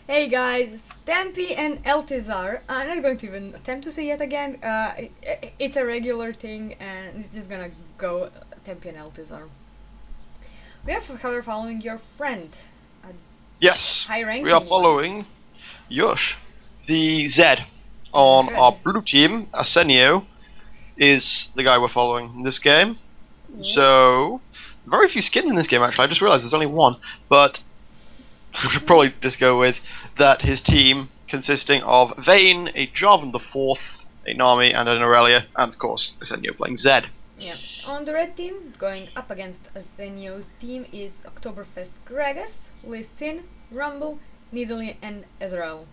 Hey guys, it's Tempi and Eltizar. I'm not going to even attempt to say it again. It's a regular thing, and it's just gonna go Tempi and Eltizar. We are following your friend, a Yes, we are high-ranking one. following Yush. The Z Yeah, on our Red. blue team, Arsenio, is the guy we're following in this game. Ooh. So, very few skins in this game actually. I just realised there's only one. But we should probably just go with that his team consisting of Vayne, a Jarvan the Fourth, a Nami, and an Irelia, and of course Arsenio playing Z. Yeah. On the red team, going up against Zenio's team is Oktoberfest Gragas, Lee Sin, Rumble, Nidalee, and Ezreal.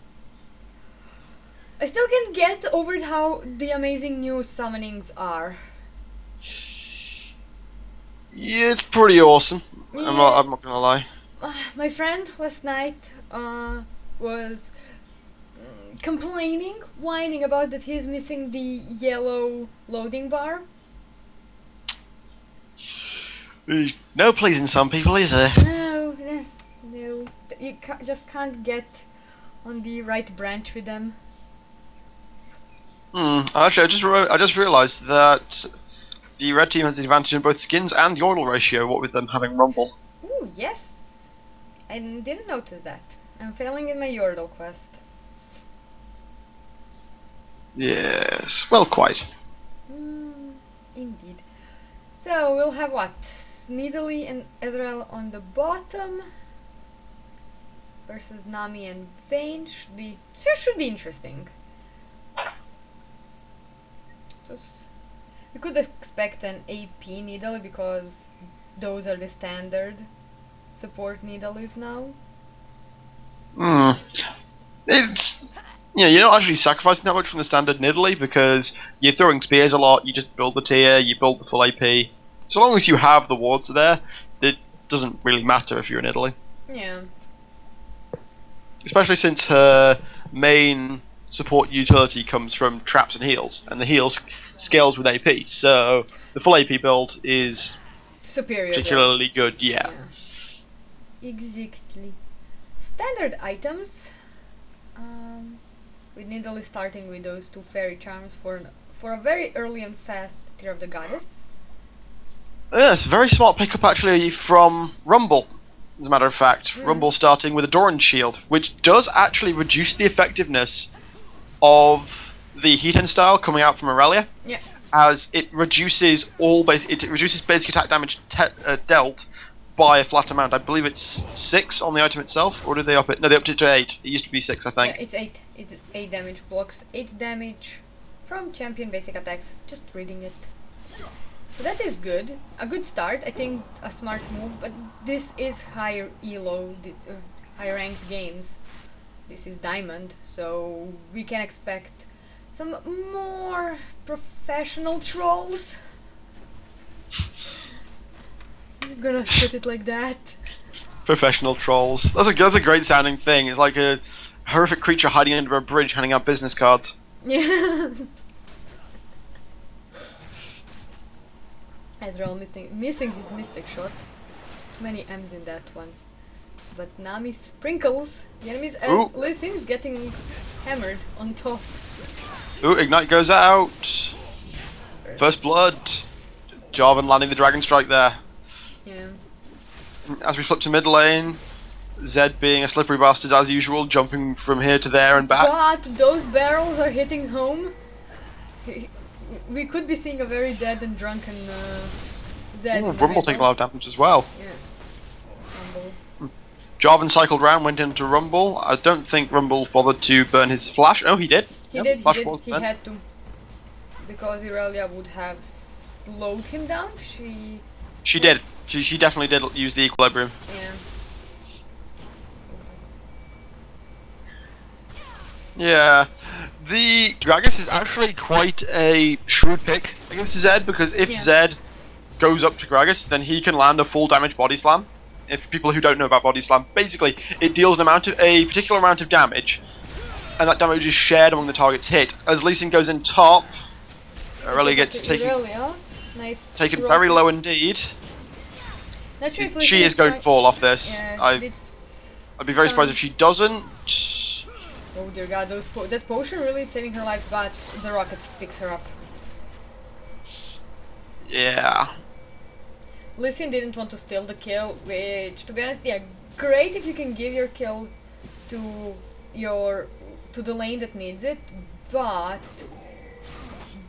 I still can't get over how the amazing new summonings are. Yeah, it's pretty awesome. I'm not. Yeah, I'm not gonna lie. my friend last night was complaining, whining about that he's missing the yellow loading bar. No pleasing some people, is there? No, no, you just can't get on the right branch with them. Actually, I just realised that the red team has the advantage in both skins and yordle ratio. What with them having rumble. Ooh, yes, I didn't notice that. I'm failing in my Yordle quest. Yes, well, quite. Mm, indeed. So we'll have what? Nidalee and Ezreal on the bottom versus Nami and Vayne should be interesting. Just we could expect an AP Nidalee because those are the standard support Nidalees now. Hmm. It's you're not actually sacrificing that much from the standard Nidalee because you're throwing spears a lot. You just build the tier, you build the full AP. So long as you have the wards there, it doesn't really matter if you're in Italy. Yeah. Especially since her main support utility comes from traps and heals, and the heals scales with AP. So the full AP build is Superior build. particularly good. Yeah. Yeah. Exactly. Standard items. With Nidalee starting with those two fairy charms for a very early and fast tier of the goddess. Yes, very smart pickup actually from Rumble. As a matter of fact, Mm. Rumble starting with a Doran shield, which does actually reduce the effectiveness of the Heat style coming out from Irelia, Yeah. as it reduces it reduces basic attack damage dealt by a flat amount. I believe it's 6 on the item itself, or did they up it? No, they upped it to 8. It used to be 6, I Yeah, think. it's 8. It's 8 damage. Blocks 8 damage from champion basic attacks. Just reading it. So that is good. A good start. I think a smart move, but this is higher elo, high ranked games. This is diamond, so we can expect some more professional trolls. I'm just gonna put it like that. Professional trolls. That's a great sounding thing. It's like a horrific creature hiding under a bridge handing out business cards. Yeah. Ezreal missing his mystic shot. Too many M's in that one. But Nami sprinkles the enemies Ooh. as Lee Sin is getting hammered on top. Ooh, Ignite goes out. First blood. Jarvan landing the Dragon Strike there. Yeah. As we flip to mid lane, Zed being a slippery bastard as usual, jumping from here to there and back. But those barrels are hitting home. We could be seeing a very dead and drunken Zed. Ooh, In the Rumble taking a middle. lot of damage as well. Yeah. Rumble. Jarvan cycled round, went into Rumble. I don't think Rumble bothered to burn his flash. Oh, he did. He Yep, did. He flash did. was He burnt. had to, because Irelia would have slowed him down. She did. She definitely did use the equilibrium. Yeah. Yeah. The Gragas is actually quite a shrewd pick against Zed because if Yeah. Zed goes up to Gragas, then he can land a full damage body slam. If people who don't know about body slam, basically it deals a particular amount of damage, and that damage is shared among the targets hit. As Lee Sin goes in top, Irelia gets Irelia. Nice. taken very low indeed. Not sure if She is going to fall off this. Yeah, I it's I'd be very surprised if she doesn't. Oh dear god, that potion really saving her life, but the rocket picks her up. Yeah. Lee Sin didn't want to steal the kill, which, to be honest, yeah, great if you can give your kill to the lane that needs it, but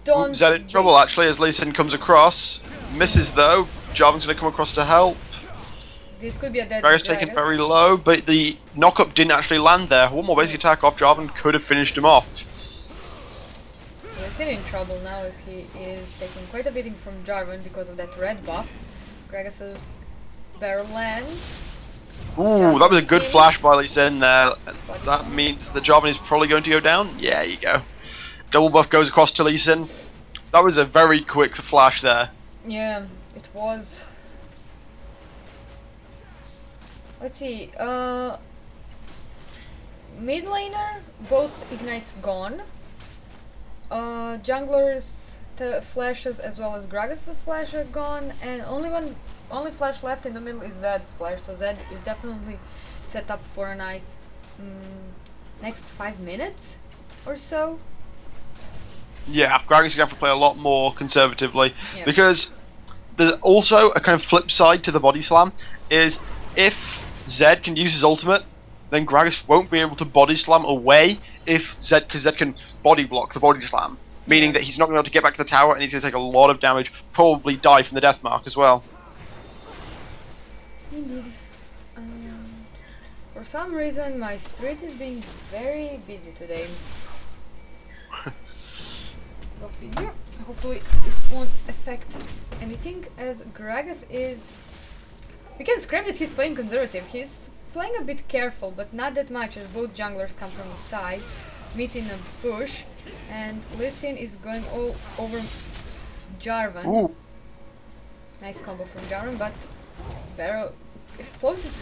don't. Zed in trouble actually as Lee Sin comes across. Misses though. Jarvan's going to come across to help. This could be a dead Gragas taken very low, but the knock-up didn't actually land there. One more basic attack off Jarvan could have finished him off. Lee Sin in trouble now as he is taking quite a beating from Jarvan because of that red buff. Gragas's barrel lands. Ooh, that was a good flash by Lee Sin there. That means the Jarvan is probably going to go down. Yeah, you go. Double buff goes across to Lee Sin. That was a very quick flash there. Yeah, it was. Let's see, mid laner, both ignites gone. Jungler's flashes as well as Gragas' flash are gone, and only flash left in the middle is Zed's flash, so Zed is definitely set up for a nice next 5 minutes or so. Yeah, Gragas is going to have to play a lot more conservatively, Yeah. because there's also a kind of flip side to the body slam, is if Zed can use his ultimate, then Gragas won't be able to body slam away because Zed can body block the body slam, meaning that he's not going to be able to get back to the tower and he's going to take a lot of damage, probably die from the death mark as well. Indeed. For some reason my street is being very busy today. Go figure. Hopefully this won't affect anything as Gragas is... We can scrap that he's playing conservative. He's playing a bit careful, but not that much as both junglers come from the side, meet in a bush, and Lee Sin is going all over Jarvan. Ooh. Nice combo from Jarvan, but Barrel... Explosive...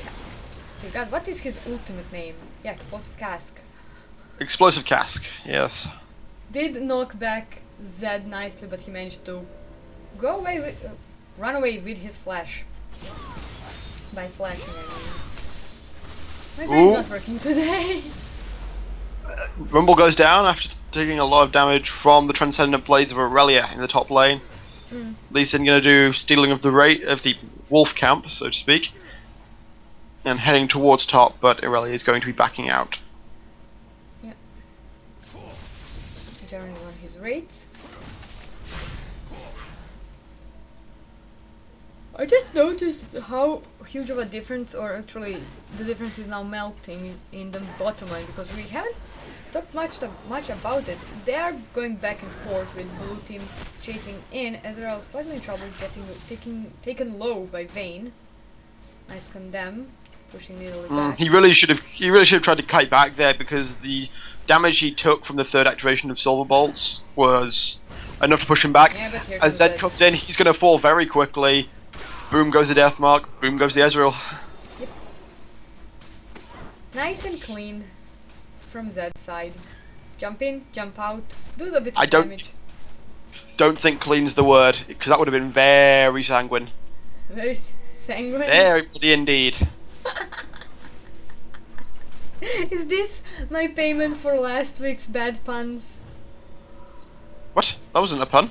Dear god, what is his ultimate name? Yeah, Explosive Cask. Explosive Cask, yes. Did knock back Zed nicely, but he managed to go away with... run away with his flash. By flashing, I mean. My brain's not working today. Rumble goes down after taking a lot of damage from the Transcendent Blades of Irelia in the top lane. Lee Sin going to do stealing of the wolf camp, so to speak, and heading towards top, but Irelia is going to be backing out. Yep. Jarvan on his rates. I just noticed how huge of a difference, or actually the difference is now melting in the bottom lane, because we haven't talked much about it. They are going back and forth with blue team chasing in, as well as slightly in trouble getting taken low by Vayne. Nice condemn, pushing Needle back. He really should have tried to kite back there, because the damage he took from the third activation of Silver Bolts was enough to push him back. Yeah, but here As Zed comes in, he's going to fall very quickly. Boom goes the death mark, boom goes the Ezreal. Yep. Nice and clean from Zed's side. Jump in, jump out, do a bit of damage. Don't think clean's the word, because that would have been very sanguine. Very sanguine. Very bloody indeed. Is this my payment for last week's bad puns? What? That wasn't a pun.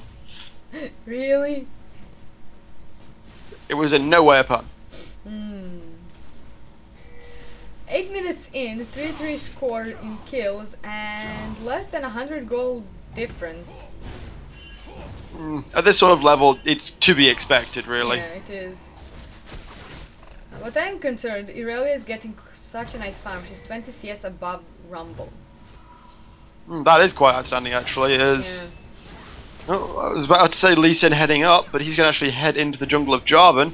Really? It was in no way a pun. 8 minutes in, 3-3 score in kills, and less than 100 gold difference. At this sort of level, it's to be expected, really. Yeah, it is. What I'm concerned, Irelia is getting such a nice farm. She's 20 CS above Rumble. That is quite outstanding, actually. Yeah. Oh, I was about to say Lee Sin heading up, but he's going to actually head into the jungle of Jarvan,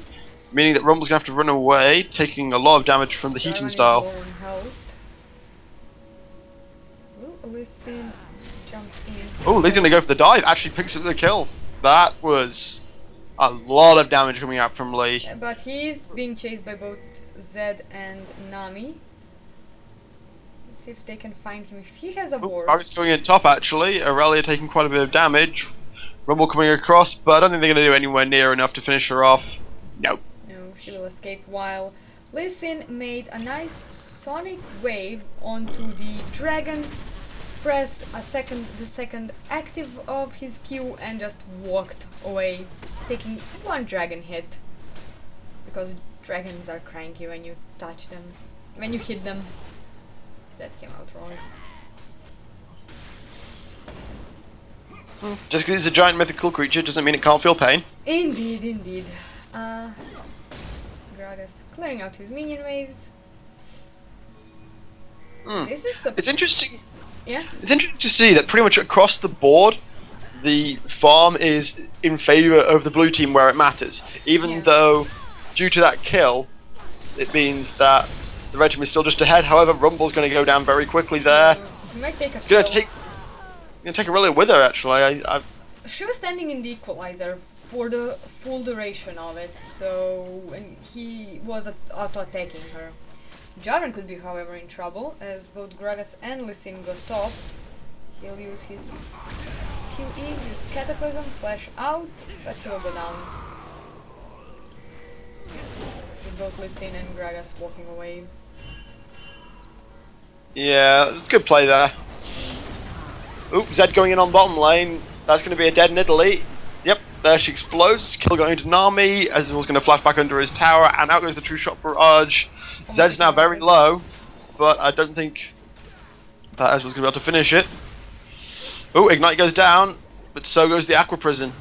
meaning that Rumble's going to have to run away, taking a lot of damage from the heating style. Lee Sin jumped in. Oh, Lee's going to go for the dive. Actually picks up the kill. That was a lot of damage coming out from Lee. Yeah, but he's being chased by both Zed and Nami. Let's see if they can find him. If he has a ward. Gragas going in top, actually. Irelia taking quite a bit of damage. Rumble coming across, but I don't think they're going to do anywhere near enough to finish her off. Nope. No, she will escape while Lee Sin made a nice Sonic Wave onto the dragon, pressed the second active of his Q and just walked away, taking one dragon hit. Because dragons are cranky when you touch them, when you hit them. That came out wrong. Just because it's a giant mythical creature doesn't mean it can't feel pain. Indeed, indeed. Gragas clearing out his minion waves. This is It's interesting. Yeah. It's interesting to see that pretty much across the board, the farm is in favour of the blue team where it matters. Even though, due to that kill, it means that the red team is still just ahead. However, Rumble's going to go down very quickly there. He might take a Going to take Irelia with her, actually. She was standing in the equalizer for the full duration of it, so and he was auto-attacking her. Jarvan could be, however, in trouble, as both Gragas and Lee Sin go top. He'll use his QE, use Cataclysm, flash out, but he'll go down. With both Lee Sin and Gragas walking away. Yeah, good play there. Oop, Zed going in on bottom lane. That's going to be a dead Nidalee. Yep, there she explodes. Kill going to Nami. Ezreal's going to flash back under his tower, and out goes the true shot barrage. Zed's now very low, but I don't think that Ezreal's going to be able to finish it. Oh, Ignite goes down, but so goes the Aqua Prison.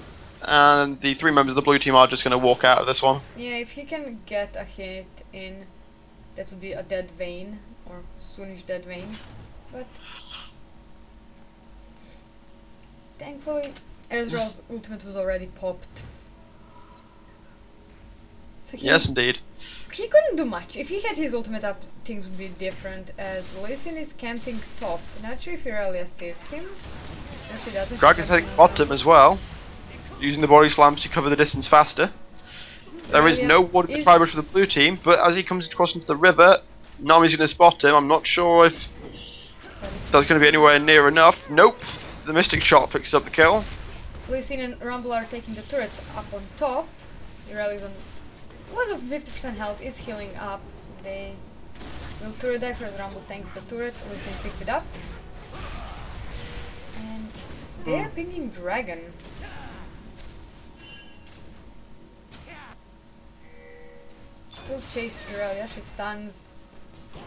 And the three members of the blue team are just going to walk out of this one. Yeah, if he can get a hit in, that would be a dead Vayne, or soonish dead Vayne. But thankfully, Ezreal's ultimate was already popped. So Yes, indeed. He couldn't do much. If he had his ultimate up, things would be different, as Lee Sin is camping top. Not sure if Irelia sees him. No, she doesn't. Greg is heading bottom as well, using the body slams to cover the distance faster. There is no water to try for the blue team, but as he comes across into the river, Nami's going to spot him. I'm not sure if that's going to be anywhere near enough. Nope. The Mystic Shot picks up the kill. Lee Sin and Rumble are taking the turret up on top. Irelia's on was of 50% health, is healing up. So they will turret dive as Rumble tanks the turret. Lee Sin picks it up. And they are pinging Dragon. Still chase Irelia, she stuns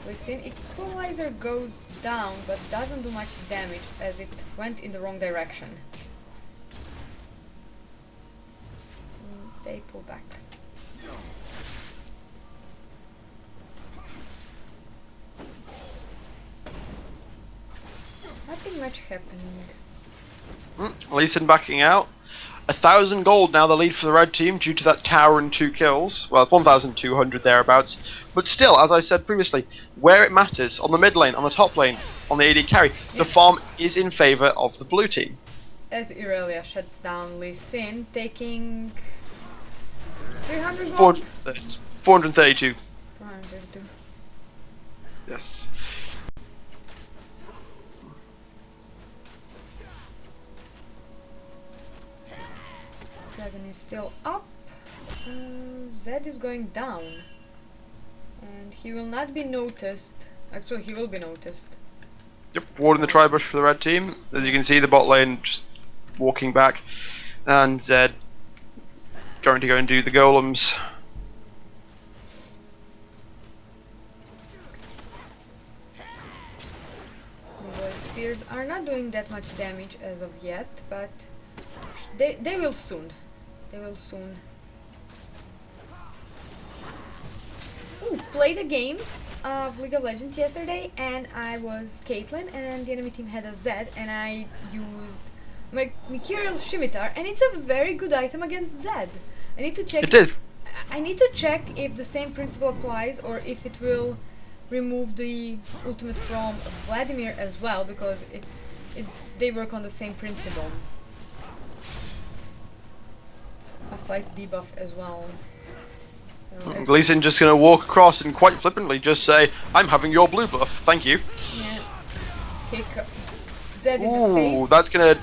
Lee Sin. Equalizer goes down, but doesn't do much damage as it went in the wrong direction. They pull back. Nothing much happening. Lee Sin backing out. 1,000 gold now the lead for the red team due to that tower and 2 kills. Well, 1,200 thereabouts. But still, as I said previously, where it matters, on the mid lane, on the top lane, on the AD carry, the farm is in favour of the blue team. As Irelia shuts down Lee Sin, taking 300 gold? 432. 432. Yes. Dragon is still up. Zed is going down. And he will not be noticed. Actually, he will be noticed. Yep, ward in the tri-bush for the red team. As you can see, the bot lane just walking back. And Zed going to go and do the golems. The spears are not doing that much damage as of yet, but they will soon. They will soon. Ooh, played a game of League of Legends yesterday, and I was Caitlyn, and the enemy team had a Zed, and I used my Mercurial Scimitar, and it's a very good item against Zed. I need to check. It is. I need to check if the same principle applies, or if it will remove the ultimate from Vladimir as well, because they work on the same principle. A slight debuff as well. So Lee Sin just going to walk across and quite flippantly just say, "I'm having your blue buff, thank you." yeah, kick Zed in the face. That's going to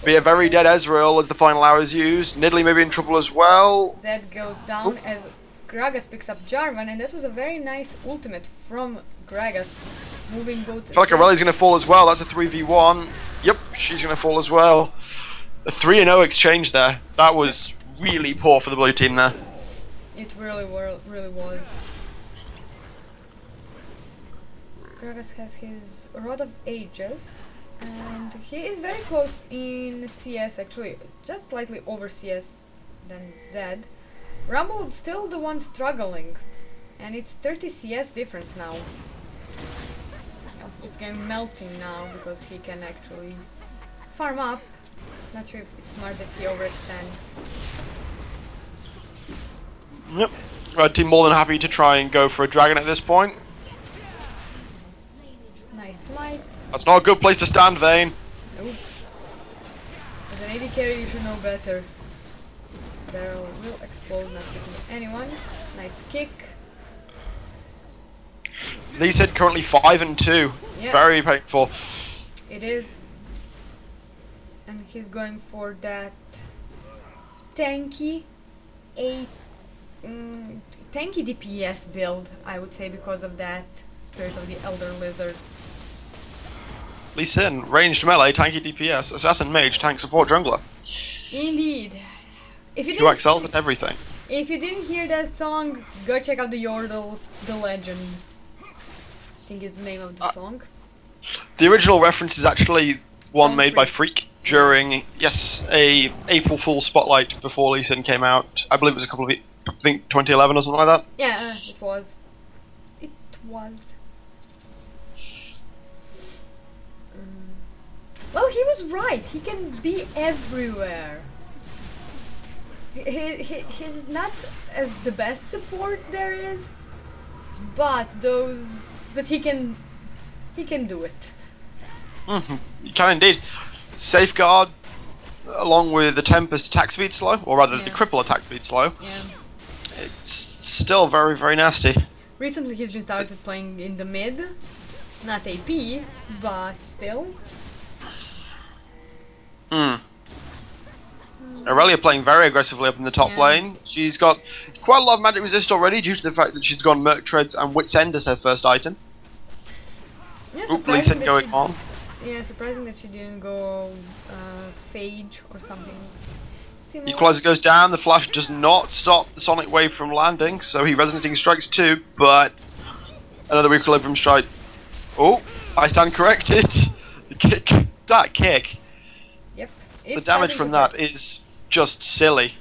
be a very dead Ezreal as the final hour is used. Nidalee may be in trouble as well. Zed goes down as Gragas picks up Jarvan, and that was a very nice ultimate from Gragas, moving both. I feel like Irelia's going to fall as well. That's a 3v1. Yep, she's going to fall as well. A 3-0 exchange there. That was really poor for the blue team there. It really was. Gragas has his Rod of Ages, and he is very close in CS, actually, just slightly over CS than Zed. Rumble still the one struggling, and it's 30 CS difference now. Oh, it's getting melting now because he can actually farm up. Not sure if it's smart that he overextends. Yep. Red team more than happy to try and go for a dragon at this point. Nice smite. That's not a good place to stand, Vayne. Nope. As an AD carry you should know better. Barrel will explode, not hitting anyone. Nice kick. Lee said currently 5-2. Yeah. Very painful. It is. And he's going for that tanky tanky DPS build, I would say, because of that Spirit of the Elder Lizard. Lee Sin, ranged melee, tanky DPS, assassin mage, tank support jungler. Indeed. If you Two excels at everything. If you didn't hear that song, go check out the Yordles, The Legend. I think is the name of the song. The original reference is actually one From made by Freak. Freak during, yes, a April Fool's spotlight before Lee Sin came out. I believe it was a couple of, I think 2011 or something like that. Yeah, it was. It was. Well, he was right. He can be everywhere. He's not as the best support there is, but he can do it. You can indeed. Safeguard, along with the Tempest attack speed slow, or rather the Cripple attack speed slow. Yeah. It's still very, very nasty. Recently he's been started playing in the mid, not AP, but still. Irelia playing very aggressively up in the top lane. She's got quite a lot of magic resist already due to the fact that she's gone Merc Treads and Wit's End as her first item. Yeah, Lee Sin going on. Yeah, surprising that she didn't go Phage or something similar. Equalizer goes down, the flash does not stop the Sonic Wave from landing, so he Resonating Strikes too, but another Equilibrium Strike. Oh, I stand corrected. The kick, that kick. Yep. The damage from that is just silly.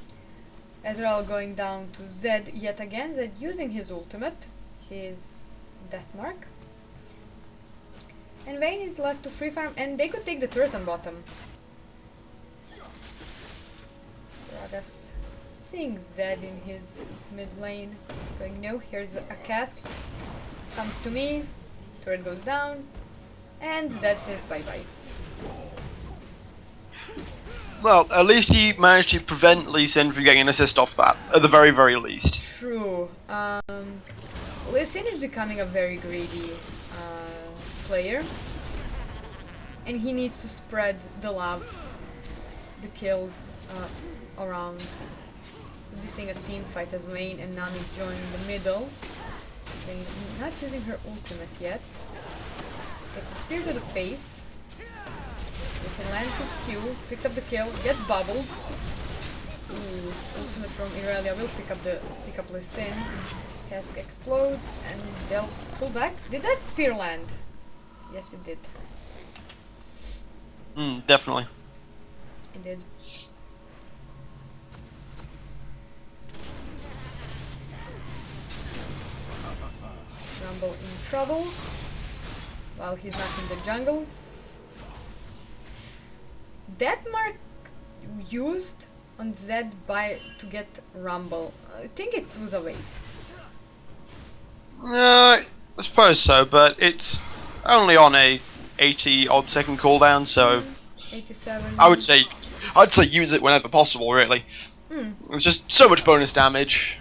Ezreal going down to Zed yet again. Zed using his ultimate, his Death Mark. And Vayne is left to free farm, and they could take the turret on bottom. Gragas seeing Zed in his mid lane, going no, here's a cask. Come to me, turret goes down, and Zed says bye bye. Well, at least he managed to prevent Lee Sin from getting an assist off that, at the very, very least. True. Lee Sin is becoming a very greedy player, and he needs to spread the love, the kills around. We'll be seeing a team fight as Vayne and Nami join the middle. Vayne not using her ultimate yet. Gets a spear to the face. He lands his Q, picks up the kill, gets bubbled. Ooh, ultimate from Irelia will pick up Lee Sin. Cask explodes and they'll pull back. Did that spear land? Yes, it did. Definitely. It did. Rumble in trouble. While he's not in the jungle. That mark used on Zed to get Rumble. I think it was a waste. I suppose so, but it's only on a 80 odd second cooldown, so 87. I'd say use it whenever possible, really. It's just so much bonus damage.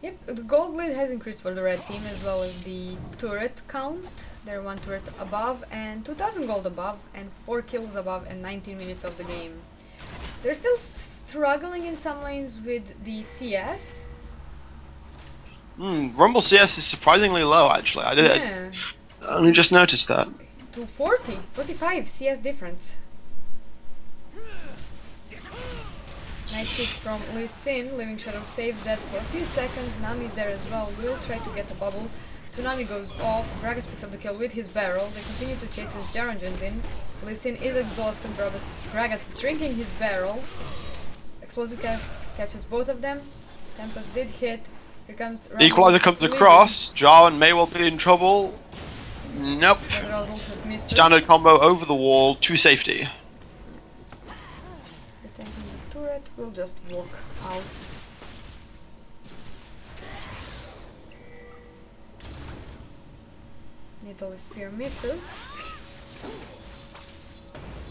Yep, the gold lead has increased for the red team as well as the turret count. They're one turret above and 2000 gold above and 4 kills above and 19 minutes of the game. They're still struggling in some lanes with the CS. Rumble CS is surprisingly low, actually. Yeah. I only just noticed that. To 45 CS difference. Nice hit from Lee Sin. Living Shadow saves that for a few seconds. Nami's there as well. Will try to get the bubble. Tsunami goes off. Gragas picks up the kill with his barrel. They continue to chase his Jarangans in. Lee Sin is exhausted. Gragas drinking his barrel. Explosive catches both of them. Tempest did hit. Here comes The Equalizer comes across. Jarvan may well be in trouble. Nope. Standard combo over the wall to safety. Attacking the turret, we'll just walk out. Nidalee spear misses.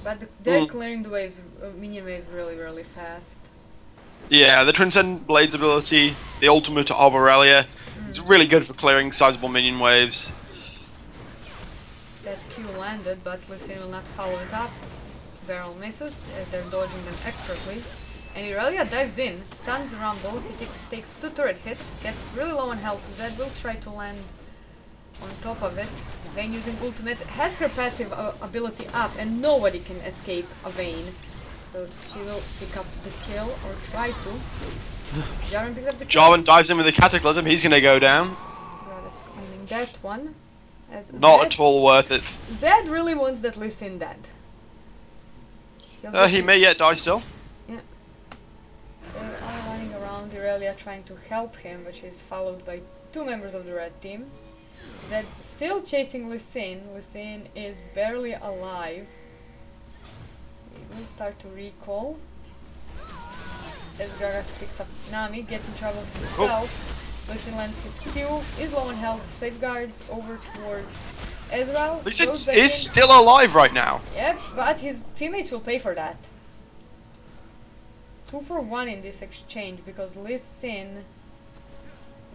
But they're clearing the waves, minion waves really fast. Yeah, the Transcendent Blades ability, the ultimate of Irelia, it's really good for clearing sizable minion waves. That Q landed, but Lee Sin will not follow it up. Barrel misses, as they're dodging them expertly. And Irelia dives in, stuns Rumble, he takes 2 turret hits, gets really low on health. Zed will try to land on top of it. Vayne using ultimate has her passive ability up, and nobody can escape a Vayne. So she will pick up the kill, or try to. Jarvan picks up the kill. Jarvan dives in with the Cataclysm, he's gonna go down. Gragas claiming that one. As Not at all worth it. Zed really wants that Lee Sin dead. He may yet die still. Yeah. They are running around Irelia trying to help him, but she's followed by 2 members of the red team. Zed still chasing Lee Sin. Lee Sin is barely alive. He will start to recall. As Gragas picks up Nami, gets in trouble himself. Lee Sin lands his Q, is low on health, safeguards over towards Ezreal. Lee Sin is still alive right now. Yep, but his teammates will pay for that. 2 for 1 in this exchange because Lee Sin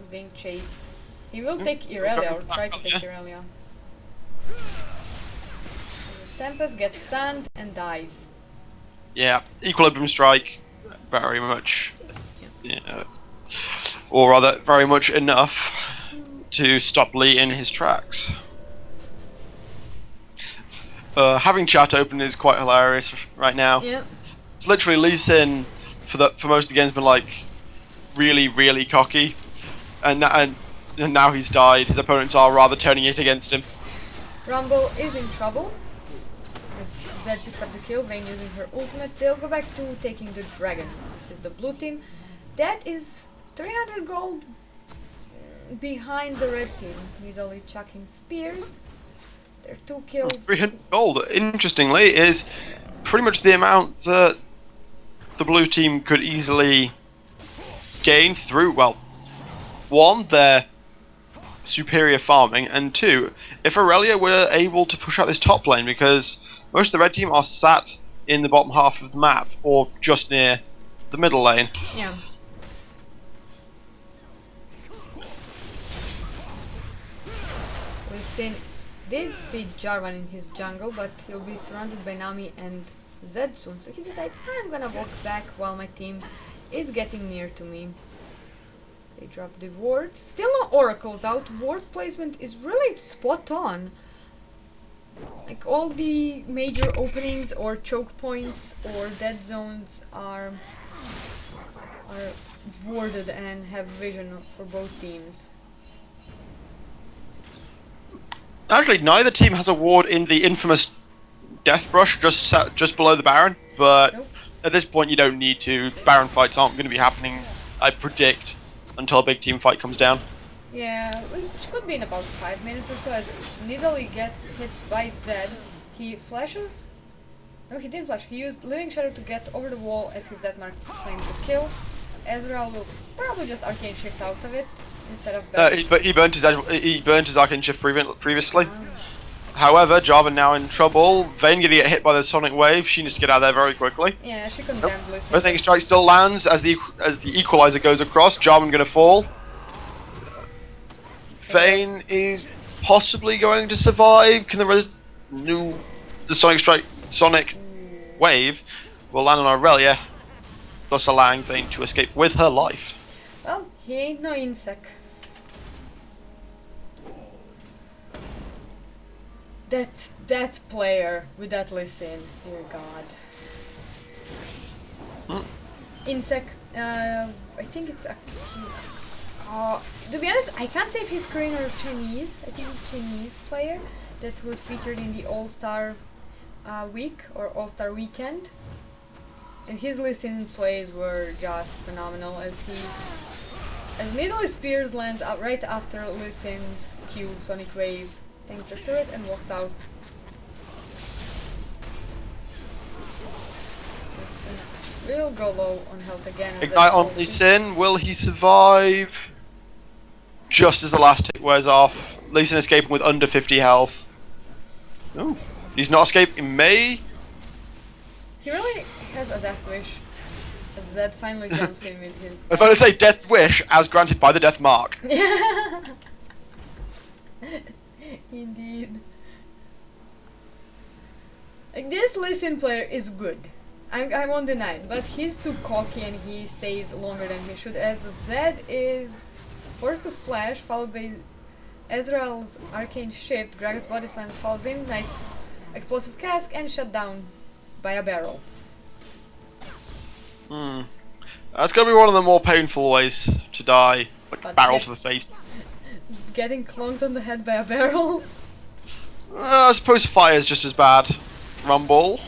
is being chased. He will take Irelia, or try to take Irelia. Tempest gets stunned and dies. Yeah, Equilibrium Strike, very much, or rather, very much enough to stop Lee in his tracks. Having chat open is quite hilarious right now. Yeah. It's literally Lee Sin for most of the game's been like really cocky, and now he's died. His opponents are rather turning it against him. Rumble is in trouble. Zed picks up the kill, Vayne using her ultimate. They'll go back to taking the dragon. This is the blue team. That is 300 gold behind the red team. Nidalee chucking spears. There are 2 kills. 300 gold, interestingly, is pretty much the amount that the blue team could easily gain through, well, 1, their superior farming, and 2, if Irelia were able to push out this top lane, because most of the red team are sat in the bottom half of the map, or just near the middle lane. Yeah. Lee Sin did see Jarvan in his jungle, but he'll be surrounded by Nami and Zed soon, so he decided, I'm gonna walk back while my team is getting near to me. They drop the wards. Still no oracles out. Ward placement is really spot on. Like all the major openings or choke points or dead zones are warded and have vision for both teams. Actually, neither team has a ward in the infamous Death Brush just below the Baron, but Nope. At this point you don't need to. Baron fights aren't going to be happening, I predict, until a big team fight comes down. Yeah, which could be in about 5 minutes or so, as Nidalee gets hit by Zed. He flashes? No, he didn't flash. He used Living Shadow to get over the wall as his Deathmark claims the kill. Ezreal will probably just Arcane Shift out of it instead of He burnt his Arcane Shift previously. However, Jarvan now in trouble. Vayne gonna get hit by the Sonic Wave. She needs to get out of there very quickly. Yeah, she condemned Lee Sin. Earthquake Strike still lands as the Equalizer goes across. Jarvan gonna fall. Vayne is possibly going to survive. Can the Sonic Wave will land on Irelia. thus allowing Vayne to escape with her life. Well, he ain't no insect. That player with that listen, dear God. Insect, I think it's a... to be honest, I can't say if he's Korean or Chinese. I think he's a Chinese player that was featured in the All-Star week or All-Star weekend. And his listen plays were just phenomenal as Needle Spears lands out right after Lisin's Q Sonic Wave, tanks the turret and walks out. Will go low on health again. Ignite on Lee Sin, will he survive? Just as the last tick wears off, Lee Sin escaping with under 50 health. Oh, he's not escaping May. He really has a death wish. As Zed finally jumps in with his... If I would say death wish as granted by the death mark. Indeed. Like, this Listen player is good. I won't deny it, but he's too cocky and he stays longer than he should, as Zed is forced to flash, followed by Ezreal's arcane shift. Gragas body slam falls in, nice explosive cask, and shut down by a barrel. That's gonna be one of the more painful ways to die, like But barrel to the face. Getting clonked on the head by a barrel? I suppose fire's just as bad. Rumble.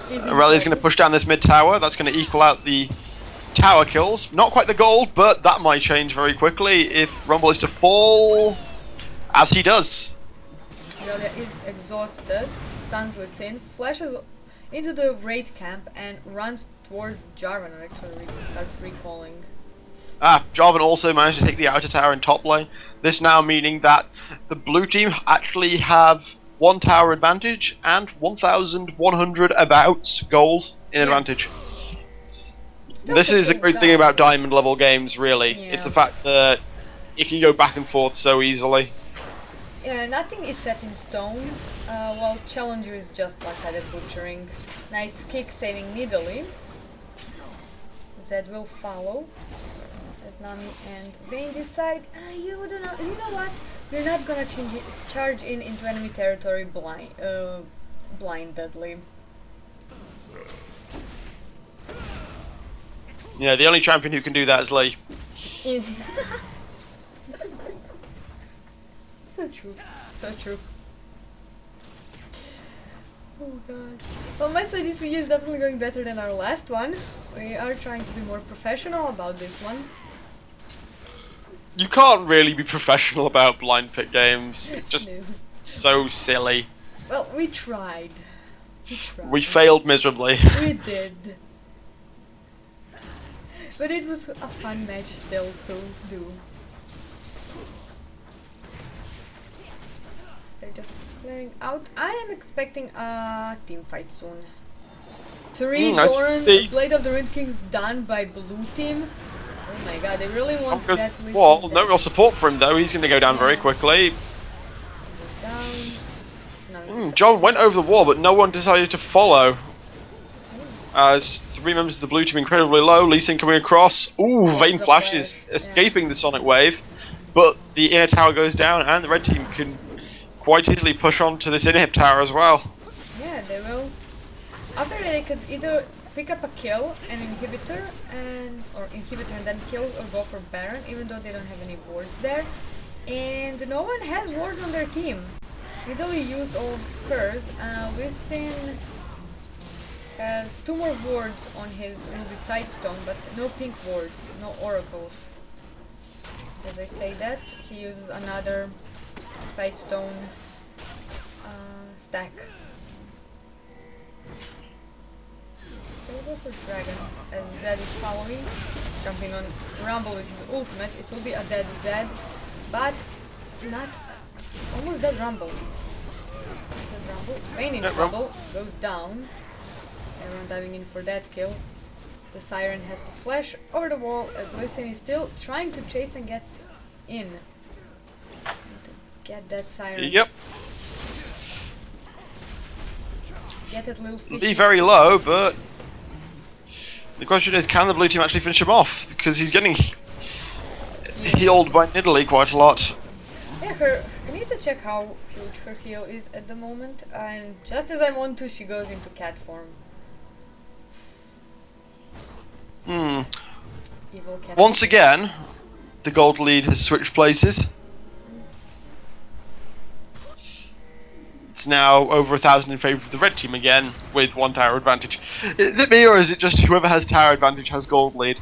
Irelia's going to push down this mid tower. That's going to equal out the tower kills. Not quite the gold, but that might change very quickly if Rumble is to fall, as he does. Irelia is exhausted, stuns Listen, flashes into the raid camp and runs towards Jarvan, or actually starts recalling. Jarvan also managed to take the outer tower in top lane. This now meaning that the blue team actually have 1 tower advantage and 1,100 about gold in advantage. Still This is the great thing about diamond level games, really. Yeah. It's the fact that it can go back and forth so easily. Yeah, nothing is set in stone, while Challenger is just one-sided butchering. Nice kick saving Nidalee. Zed will follow. As Nami and Vayne decide, you know what? We're not gonna charge into enemy territory blindedly. Yeah, the only champion who can do that is Lee. So true, so true. Oh god. Well, my side this video is definitely going better than our last one. We are trying to be more professional about this one. You can't really be professional about blind pick games. It's just so silly. Well, we tried. We failed miserably. We did. But it was a fun match still to do. They're just clearing out. I am expecting a team fight soon. Three Doran, Blade of the Ruined Kings done by blue team. Oh my god, they really want that. Well, no real support for him though. He's going to go down very quickly. John went over the wall, but no one decided to follow. As 3 members of the blue team incredibly low, Lee Sin coming across. Ooh, Vayne Flash is escaping the Sonic Wave, but the inner tower goes down, and the red team can quite easily push on to this inner tower as well. Yeah, they will. After they could either pick up a kill, an inhibitor, or inhibitor and then kills, or go for Baron, even though they don't have any wards there. And no one has wards on their team. Nidalee used all of hers. Listen has 2 more wards on his Ruby Sightstone, but no pink wards, no oracles. As I say that, he uses another Sightstone stack. So we'll go for Dragon, as Zed is following, jumping on Rumble with his ultimate. It will be a dead Zed, but not almost dead Rumble. Vayne in trouble, goes down. Everyone diving in for that kill. The Siren has to flash over the wall as Listen is still trying to chase and get in. To get that Siren. Yep. Get that little fish. Be very low, but The question is, can the blue team actually finish him off? Because he's getting healed by Nidalee quite a lot. Yeah, I need to check how huge her heal is at the moment, and just as I want to, she goes into cat form. Evil cat. Once again, the gold lead has switched places. It's now over 1,000 in favour of the red team again, with 1 tower advantage. Is it me, or is it just whoever has tower advantage has gold lead?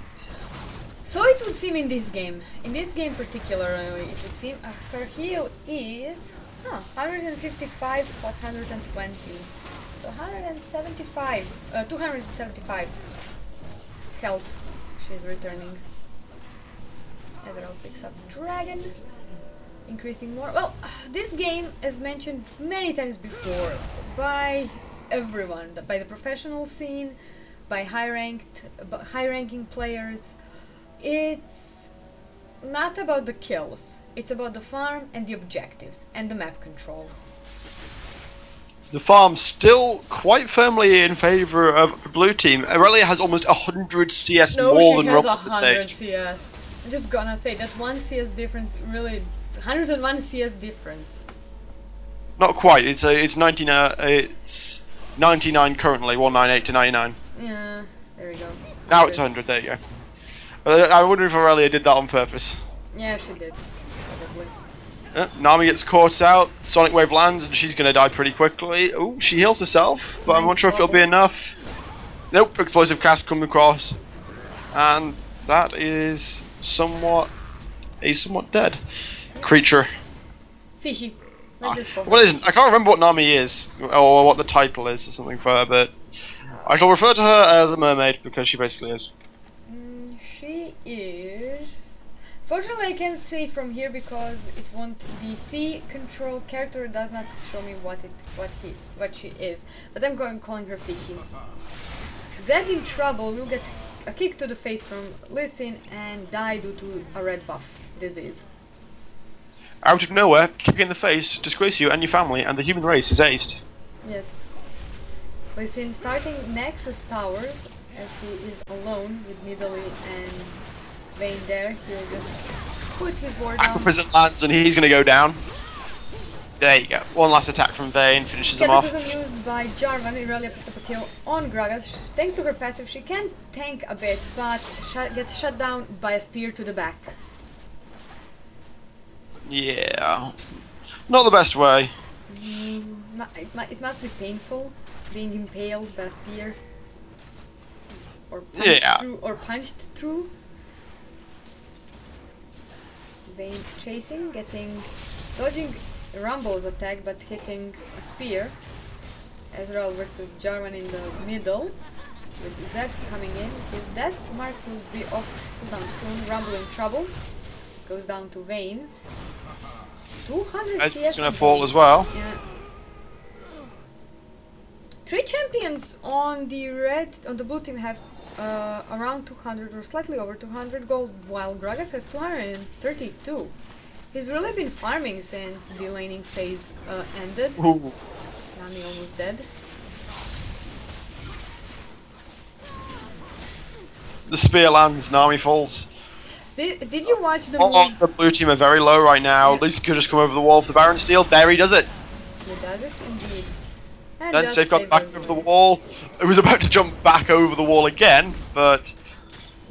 So it would seem in this game. In this game particularly, it would seem her heal is 155 plus 120. So 175, 275 health she's returning. Ezreal picks up Dragon, increasing more. Well, this game, as mentioned many times before, by everyone, by the professional scene, by high-ranking players, it's not about the kills. It's about the farm and the objectives and the map control. The farm's still quite firmly in favour of the blue team. Irelia has almost 100 CS more than Rob at the No, she stage. has 100 CS. I'm just gonna say that 1 CS difference, really, 101 CS difference. Not quite. It's 99. It's 99 currently. 198 to 99. Yeah, there we go. Now it's 100. There you go. I wonder if Irelia did that on purpose. Yeah, she did. Probably. Nami gets caught out. Sonic Wave lands, and she's gonna die pretty quickly. Oh, she heals herself, but I'm not sure if it'll be enough. Nope. Explosive cast coming across, and that is somewhat dead creature. Fishy. Let's just focus. What isn't? I can't remember what Nami is, or what the title is, or something for her, but I shall refer to her as a mermaid because she basically is. She is. Fortunately, I can't say from here because it won't. The C control character does not show me what she is. But I'm calling her Fishy. Zed in trouble will get a kick to the face from Lee Sin and die due to a red buff disease. Out of nowhere, kick in the face, disgrace you and your family, and the human race is aced. Yes. Lee Sin starting Nexus towers as he is alone with Nidalee and Vayne there. He'll just put his ward down. Aquaprison lands and he's gonna go down. There you go. One last attack from Vayne, finishes him off. Cataclysm used by Jarvan. Irelia picks up a kill on Gragas. Thanks to her passive, she can tank a bit, but gets shut down by a spear to the back. Yeah. Not the best way. It must be painful, being impaled by a spear. Or punched through. Vayne chasing, dodging Rumble's attack but hitting a spear. Ezreal versus Jarvan in the middle. With Zed coming in. His death mark will be off cooldown soon. Rumble in trouble. Goes down to Vayne. 200 CS. It's gonna fall as well. Yeah. 3 champions on the blue team have around 200 or slightly over 200 gold, while Gragas has 232. He's really been farming since the laning phase ended. Ooh. Nami almost dead. The spear lands, Nami falls. Did you watch the Oh, the blue team are very low right now. Yeah. Lisa could just come over the wall for the Baron steal. There he does it. He does it indeed. And Then just Safe got saved back us. over the wall. It was about to jump back over the wall again, but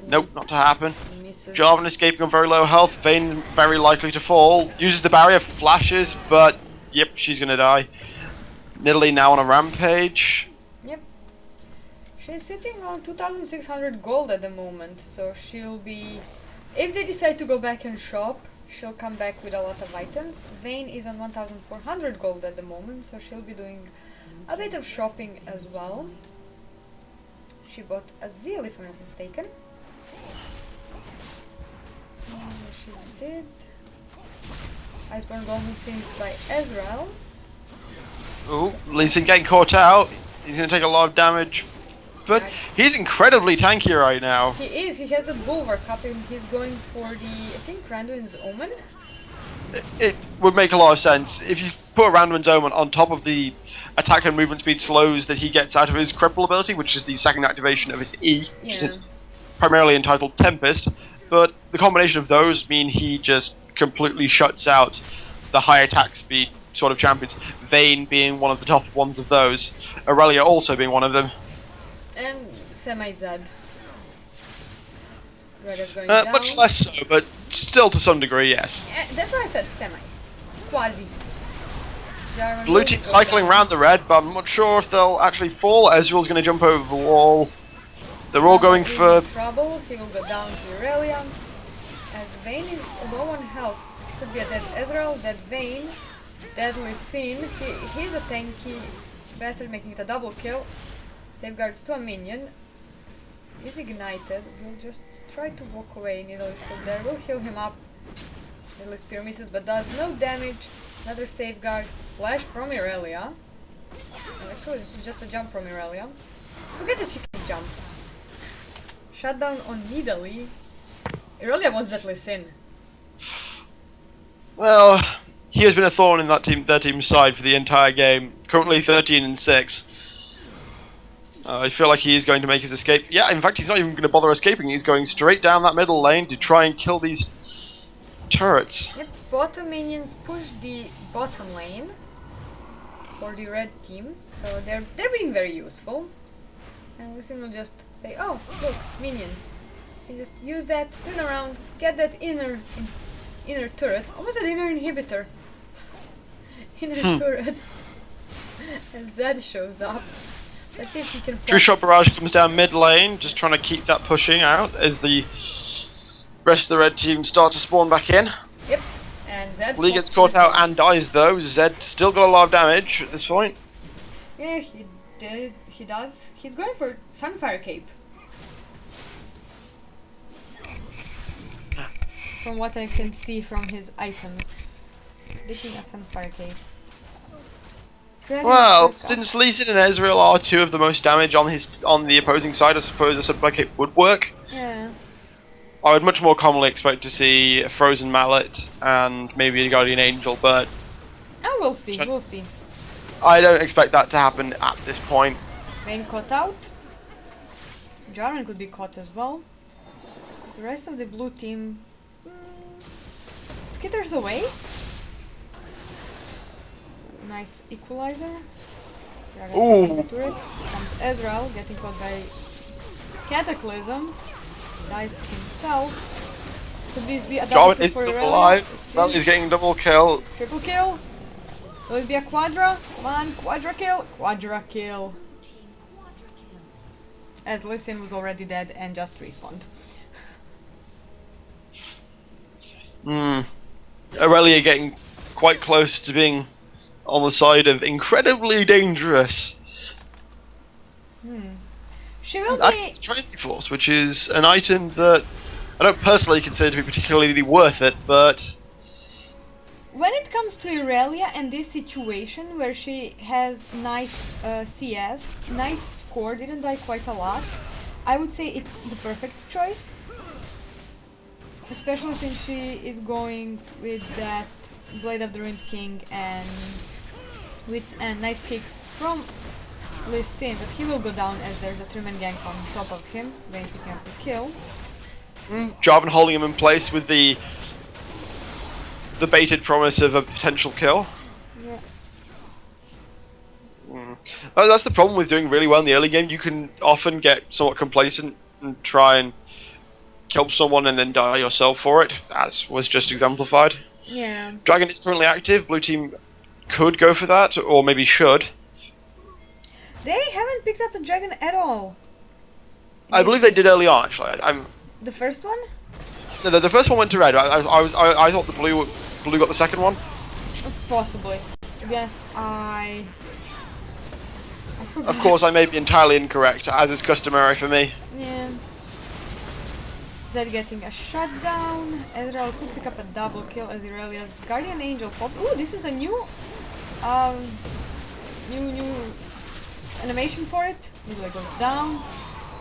nope, not to happen. He misses. Jarvan escaping on very low health. Vayne very likely to fall. Uses the barrier, flashes, but yep, she's gonna die. Nidalee now on a rampage. Yep. She's sitting on 2,600 gold at the moment, so she'll be... If they decide to go back and shop, she'll come back with a lot of items. Vayne is on 1,400 gold at the moment, so she'll be doing a bit of shopping as well. She bought a Zeal, if I'm not mistaken. She did. Iceborne Golden Flint by Ezreal. Ooh, Lee Sin getting caught out. He's gonna take a lot of damage. But he's incredibly tanky right now. He is. He has the Bulwark up and he's going for the, I think, Randuin's Omen? It would make a lot of sense. If you put a random zone on top of the attack and movement speed slows that he gets out of his cripple ability, which is the second activation of his E, which is primarily entitled Tempest. But the combination of those mean he just completely shuts out the high attack speed sort of champions. Vayne being one of the top ones of those. Irelia also being one of them. And semi-Zed. Draga's going down. Much less so, but still to some degree, yes. Yeah, that's why I said semi. Quasi. Blue team cycling around the red, but I'm not sure if they'll actually fall. Ezreal's going to jump over the wall. They're all going for trouble. He will go down to Irelia. As Vayne is low on health. This could be a dead Ezreal, dead Vayne, deadly Sin. He's a tanky bastard, making it a double kill. Safeguards to a minion. He's ignited. We'll just try to walk away. Needle is still there. We'll heal him up. Needle spear misses but does no damage. Another safeguard. Flash from Irelia. Actually, it's just a jump from Irelia. Forget that she can jump. Shutdown on Nidalee. Irelia wants that Sin. Well, he has been a thorn in their team's side for the entire game. Currently 13-6. I feel like he is going to make his escape. Yeah, in fact, he's not even going to bother escaping. He's going straight down that middle lane to try and kill these turrets. Yep, bottom minions push the bottom lane for the red team, so they're being very useful. And Listen will just say, "Oh, look, minions." You just use that, turn around, get that inner turret, almost an inner inhibitor. Inner turret. And Zed shows up. Let's see if he can. True-shot barrage comes down mid lane, just trying to keep that pushing out as the rest of the red team start to spawn back in. Yep, and Zed. Lee gets caught out and dies though. Zed still got a lot of damage at this point. Yeah, he did. He does. He's going for Sunfire Cape. From what I can see from his items, dipping a Sunfire Cape. Well, since Lee Sin and Ezreal are two of the most damage on the opposing side, I suppose a Sunfire Cape would work. Yeah. I would much more commonly expect to see a Frozen Mallet and maybe a Guardian Angel, but oh, we'll see. We'll see. I don't expect that to happen at this point. Vayne caught out. Jarvan could be caught as well. The rest of the blue team skitters away. Nice equalizer. Ooh. The turret. Comes Ezreal, getting caught by Cataclysm. Dies himself. Could this be a double kill for Irelia? Alive. Well, he's getting double kill. Triple kill. Will it be a quadra? Come on, quadra kill. Quadra kill. As Listen was already dead and just respawned. Irelia getting quite close to being on the side of incredibly dangerous. She will be Trinity Force, which is an item that I don't personally consider to be particularly worth it, but when it comes to Irelia and this situation where she has nice CS, nice score, didn't die quite a lot, I would say it's the perfect choice. Especially since she is going with that Blade of the Ruined King and with a nice kick from Sin, but he will go down as there's a Truman gank on top of him, going to pick up the kill. Jarvan holding him in place with the baited promise of a potential kill. Yeah. That's the problem with doing really well in the early game. You can often get somewhat complacent and try and kill someone and then die yourself for it, as was just exemplified. Yeah. Dragon is currently active. Blue team could go for that, or maybe should. They haven't picked up a dragon at all. I believe they did early on, actually. The first one? No, the first one went to red. I thought the blue got the second one. Possibly. To be honest, I forgot. Of course, I may be entirely incorrect, as is customary for me. Yeah. Zed getting a shutdown. Ezreal could pick up a double kill as Irelia's Guardian Angel popped. Ooh, this is a new animation for it. Nidalee goes down.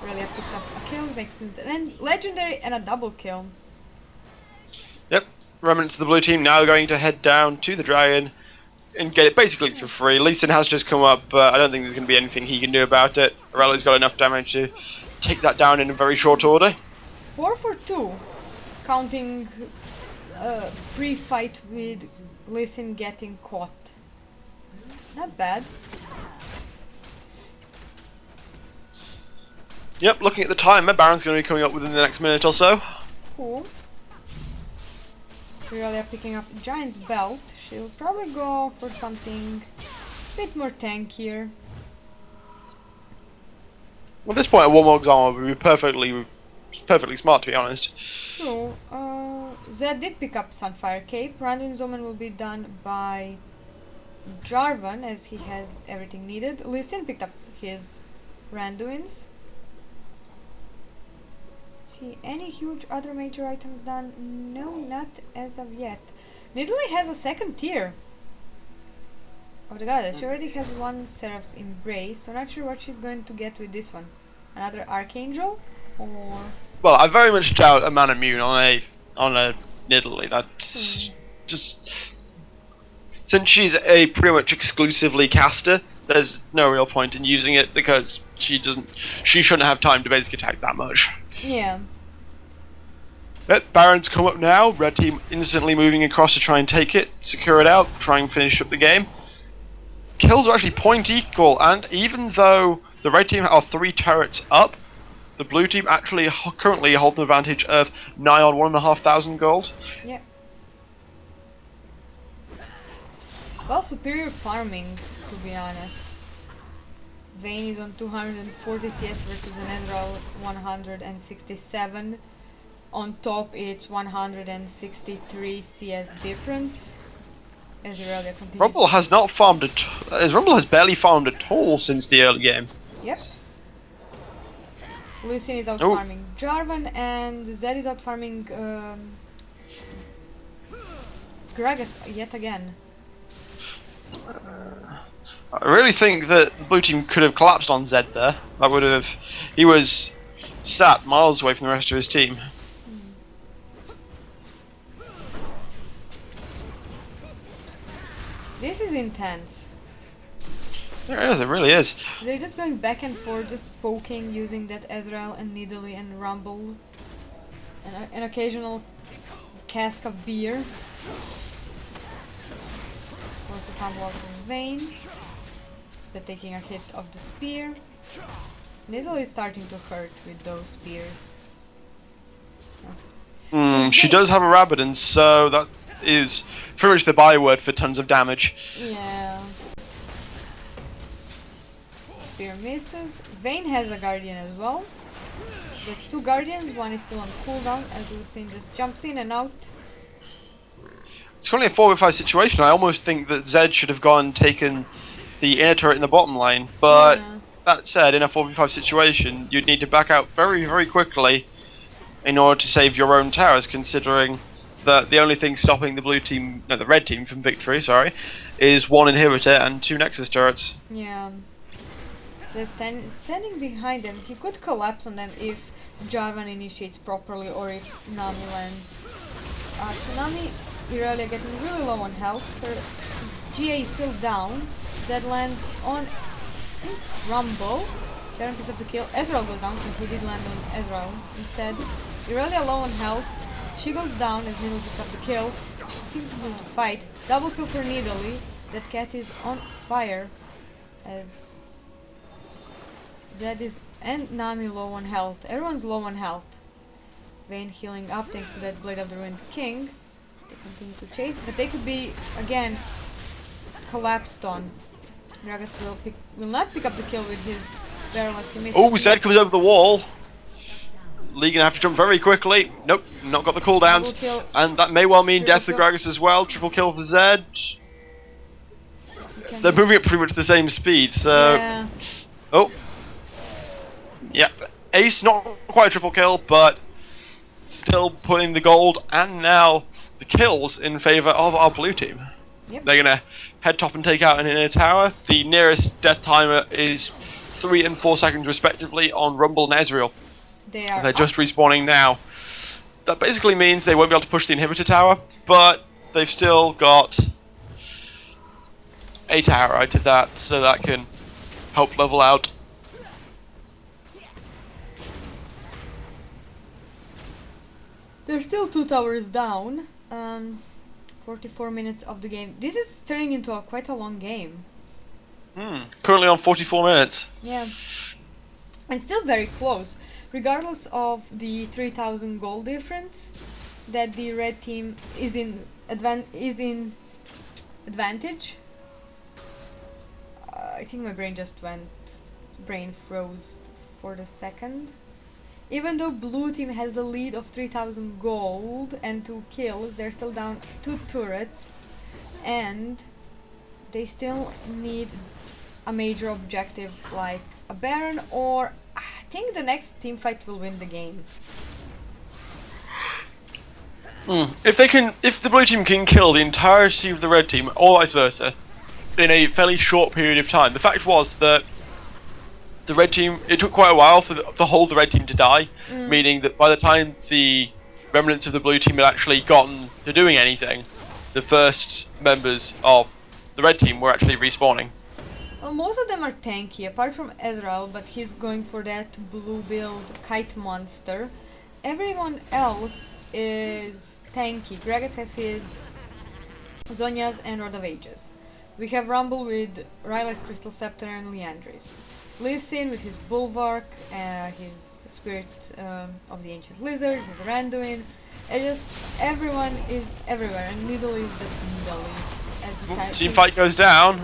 Irelia picks up a kill, makes it an legendary and a double kill. Yep, remnants of the blue team now going to head down to the dragon and get it basically for free. Lee Sin has just come up, but I don't think there's going to be anything he can do about it. Irelia's got enough damage to take that down in a very short order. 4 for 2, counting pre-fight with Lee Sin getting caught. Not bad. Yep, looking at the timer, Baron's going to be coming up within the next minute or so. Cool. Irelia picking up Giant's Belt. She'll probably go for something a bit more tankier. At this point, a Warmog's armor would be perfectly smart, to be honest. So, Zed did pick up Sunfire Cape. Randuin's Omen will be done by Jarvan, as he has everything needed. Lee Sin picked up his Randuins. See, any huge other major items done? No, not as of yet. Nidalee has a second tier. Oh the goddess, she already has one Seraph's Embrace, so not sure what she's going to get with this one. Another Archangel? Or... Well, I very much doubt a Man Immune on a Nidalee. That's just... Since she's a pretty much exclusively caster, there's no real point in using it because she shouldn't have time to basic attack that much. Yeah. But Baron's come up now, red team instantly moving across to try and take it, secure it out, try and finish up the game. Kills are actually point equal, and even though the red team are 3 turrets up, the blue team actually currently hold an advantage of nigh on 1,500 gold. Yeah. Well, superior farming, to be honest. Vayne is on 240 CS versus an Ezreal 167. On top, it's 163 CS difference. As Irelia continues. Rumble has not farmed as Rumble has barely farmed at all since the early game. Yep. Lee Sin is out farming Jarvan, and Zed is out farming Gragas yet again. I really think that the blue team could have collapsed on Zed there. That would have... He was sat miles away from the rest of his team. This is intense. There it is, it really is. They're just going back and forth, just poking, using that Ezreal and Nidalee and Rumble. And an occasional cask of beer. Also tumble out of Vayne. So taking a hit of the spear. Nidalee is starting to hurt with those spears. She does have a Rabadon, so that is pretty much the byword for tons of damage. Yeah. Spear misses. Vayne has a Guardian as well. That's 2 Guardians, one is still on cooldown as Lee Sin just jumps in and out. It's currently a 4v5 situation. I almost think that Zed should have gone and taken the inner turret in the bottom lane, but that said, in a 4v5 situation, you'd need to back out very, very quickly in order to save your own towers, considering that the only thing stopping the blue team, no, the red team from victory, sorry, is 1 inhibitor and 2 Nexus turrets. Yeah. They're standing behind them. He could collapse on them if Jarvan initiates properly or if Nami lands. Tsunami, Irelia getting really low on health. Her GA is still down. Zed lands on Rumble. Jarvan picks up the kill. Ezreal goes down, so he did land on Ezreal instead. Irelia low on health. She goes down as Nidalee picks up the kill. She continues to fight. Double kill for Nidalee. That cat is on fire as Zed is and Nami low on health. Everyone's low on health. Vayne healing up thanks to that Blade of the Ruined King. They continue to chase, but they could be again collapsed on. Gragas will not pick up the kill with his barrel as he misses. Oh, Zed comes over the wall. Lee gonna have to jump very quickly. Nope, not got the cooldowns. And that may well mean death for Gragas as well. Triple kill for Zed. They're moving at pretty much the same speed, so... Yeah. Oh. Yep. Ace, not quite a triple kill, but still putting the gold and now the kills in favour of our blue team. Yep. They're gonna head top and take out an inner tower. The nearest death timer is 3 and 4 seconds respectively on Rumble and Ezreal. They're just respawning now. That basically means they won't be able to push the inhibitor tower, but they've still got a tower out of that, so that can help level out. They're still 2 towers down. 44 minutes of the game. This is turning into quite a long game. Currently on 44 minutes. Yeah. And still very close. Regardless of the 3,000 goal difference that the red team is in advantage. I think my brain froze for the second. Even though blue team has the lead of 3,000 gold and 2 kills, they're still down 2 turrets, and they still need a major objective like a Baron, or I think the next team fight will win the game. If the blue team can kill the entirety of the red team, or vice versa, in a fairly short period of time. The fact was that the red team, it took quite a while for the whole of the red team to die, meaning that by the time the remnants of the blue team had actually gotten to doing anything, the first members of the red team were actually respawning. Well, most of them are tanky, apart from Ezreal, but he's going for that blue build kite monster. Everyone else is tanky. Gragas has his Zhonya's and Rod of Ages. We have Rumble with Irelia Crystal Scepter and Liandry's. Lee Sin with his Bulwark, his Spirit of the Ancient Lizard, his Randuin. Everyone is everywhere, and Nidalee is just Nidalee. As the Team fight goes down.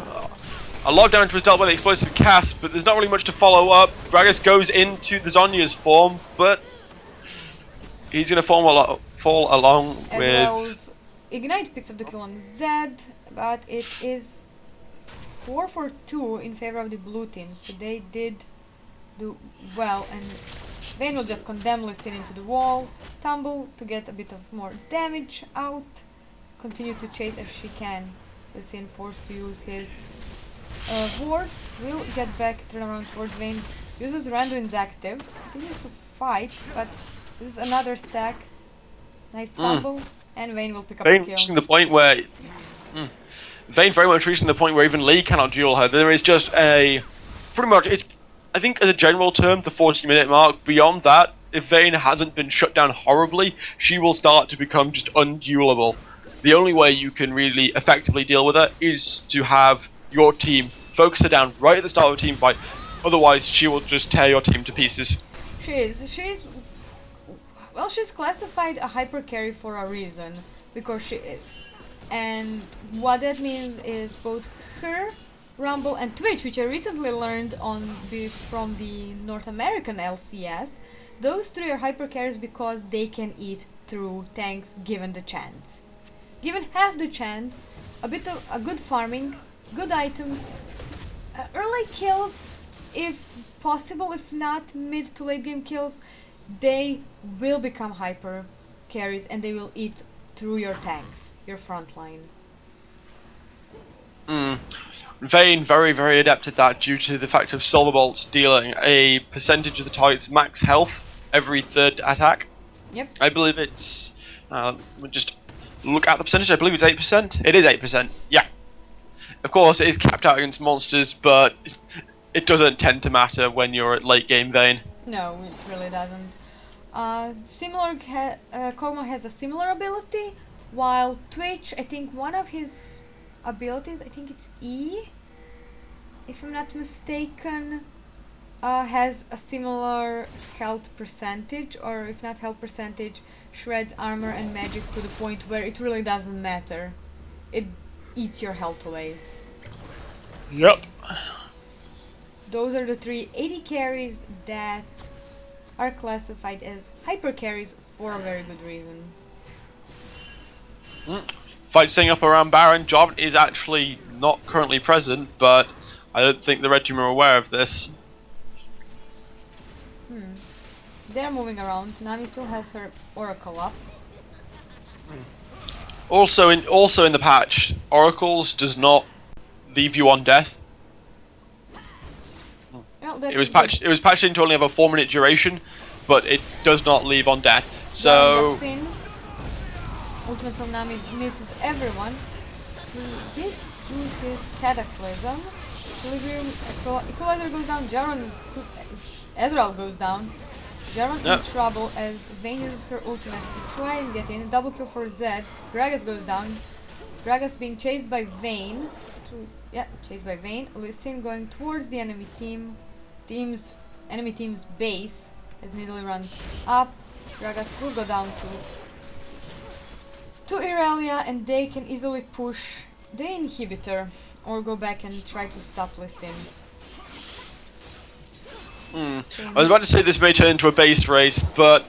A lot of damage was dealt by the explosive cast, but there's not really much to follow up. Gragas goes into the Zhonya's form, but he's going to fall along as with... well as Ignite picks up the kill on Zed, but it is 4 for 2 in favor of the blue team, so they did do well, and Vayne will just condemn Lee Sin into the wall, tumble to get a bit of more damage out, continue to chase as she can. Lee Sin forced to use his ward, will get back, turn around towards Vayne, uses Randuin's active, continues to fight, but uses another stack, nice tumble, and Vayne will pick up the kill. Reaching the point where... Vayne very much reaching the point where even Lee cannot duel her. There is just a... Pretty much, it's, I think as a general term, the 40-minute mark. Beyond that, if Vayne hasn't been shut down horribly, she will start to become just unduelable. The only way you can really effectively deal with her is to have your team focus her down right at the start of a team fight. Otherwise, she will just tear your team to pieces. She's classified a hyper carry for a reason, because she is. And what that means is both her, Rumble, and Twitch, which I recently learned from the North American LCS, those 3 are hyper carries because they can eat through tanks given the chance. Given half the chance, a good farming, good items, early kills if possible, if not mid to late game kills, they will become hyper carries and they will eat through your tanks, your front line. Vayne very, very adept at that due to the fact of Silver Bolts dealing a percentage of the target's max health every 3rd attack. Yep. I believe it's... just look at the percentage, I believe it's 8%. It is 8%, yeah. Of course, it is capped out against monsters, but it doesn't tend to matter when you're at late game Vayne. No, it really doesn't. Kog'Maw has a similar ability, while Twitch, I think one of his abilities, I think it's E, if I'm not mistaken, has a similar health percentage, or if not health percentage, shreds armor and magic to the point where it really doesn't matter. It eats your health away. Yep. Those are the 3 80 carries that are classified as hyper carries for a very good reason. Fight setting up around Baron. Jarvan is actually not currently present, but I don't think the red team are aware of this. They're moving around. Nami still has her Oracle up. Also in the patch, Oracles does not leave you on death. Well, It was patched in to only have a 4-minute duration, but it does not leave on death. So Ultimate from Nami misses everyone. He did use his Cataclysm. Equilibrium, Equalizer goes down, Ezreal goes down. Jarvan in trouble as Vayne uses her ultimate to try and get in. Double kill for Zed. Gragas goes down. Gragas being chased by Vayne. Chased by Vayne. Lee Sin going towards the enemy team's base as Nidalee runs up. Gragas will go down to Irelia, and they can easily push the inhibitor or go back and try to stop Lee Sin. I was about to say this may turn into a base race, but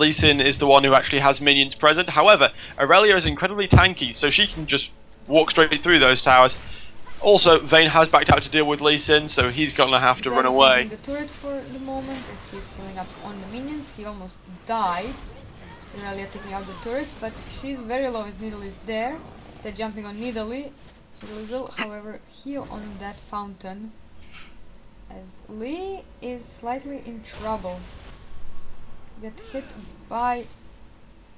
Lee Sin is the one who actually has minions present. However, Irelia is incredibly tanky, so she can just walk straight through those towers. Also, Vayne has backed out to deal with Lee Sin, so he's gonna have to run away. The turret for the moment as he's healing up on the minions. He almost died. Irelia taking out the turret, but she's very low as Nidalee is there. So jumping on Nidalee. Nidalee will, however, heal on that fountain. As Lee is slightly in trouble. Get hit by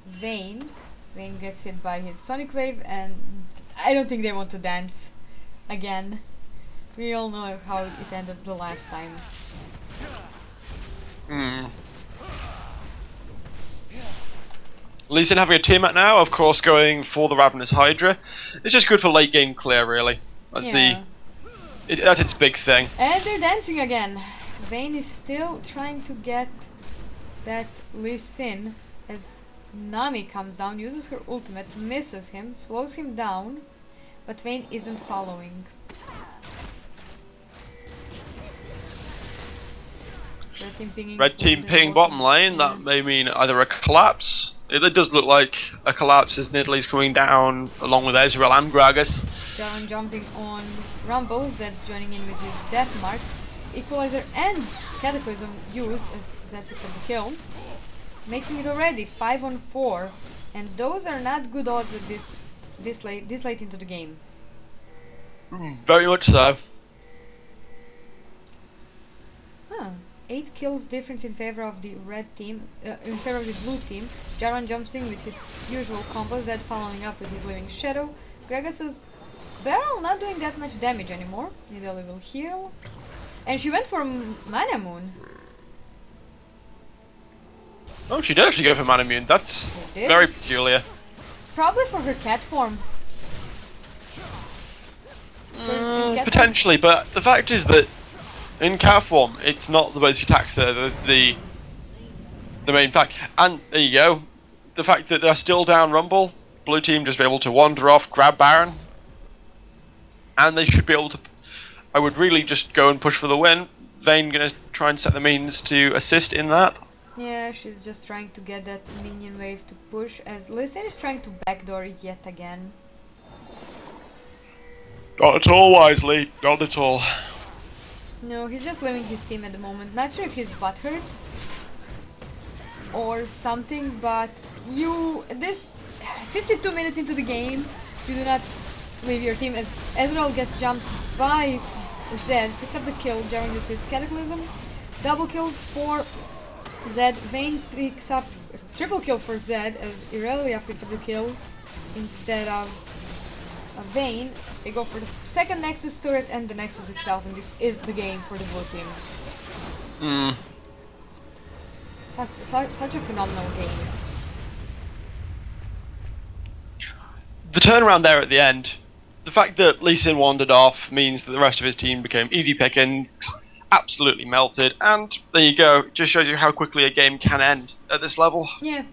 Vayne. Vayne gets hit by his Sonic Wave, and I don't think they want to dance again. We all know how it ended the last time. Lee Sin having a Tiamat now, of course going for the Ravenous Hydra. It's just good for late game clear, really. That's that's its big thing. And they're dancing again. Vayne is still trying to get that Lee Sin as Nami comes down, uses her ultimate, misses him, slows him down, but Vayne isn't following. Red team ping bottom lane, that may mean either a collapse. It does look like a collapse as Nidalee's coming down along with Ezreal and Gragas. Jarvan jumping on Rumble, Zed joining in with his Death Mark. Equalizer and Cataclysm used as Zed picks up the kill. Making it already 5-on-4. And those are not good odds at this late into the game. Very much so. 8 kills difference in favor of the red team, in favor of the blue team. Jarvan jumps in with his usual combo, Zed following up with his Living Shadow. Gragas's barrel not doing that much damage anymore. Nidalee will heal. And she went for Mana Moon. Oh, she did actually go for Mana Moon. That's very peculiar. Probably for her cat form. Potentially, but the fact is that in cat form, it's not the basic attacks that are the main fact. And there you go. The fact that they're still down Rumble, blue team just be able to wander off, grab Baron, and they should be able to. I would really just go and push for the win. Vayne gonna try and set the means to assist in that. Yeah, she's just trying to get that minion wave to push, as Lee Sin is trying to backdoor it yet again. Not at all, wisely. Not at all. No, he's just leaving his team at the moment. Not sure if he's butthurt or something, but this 52 minutes into the game, you do not leave your team as Ezreal gets jumped by Zed, picks up the kill. Jarvan uses his Cataclysm. Double kill for Zed. Vayne picks up triple kill for Zed as Irelia picks up the kill instead of Vayne. They go for the second Nexus turret and the Nexus itself, and this is the game for the blue team. Such a phenomenal game. The turnaround there at the end, the fact that Lee Sin wandered off means that the rest of his team became easy pickings, absolutely melted, and there you go. It just shows you how quickly a game can end at this level. Yeah,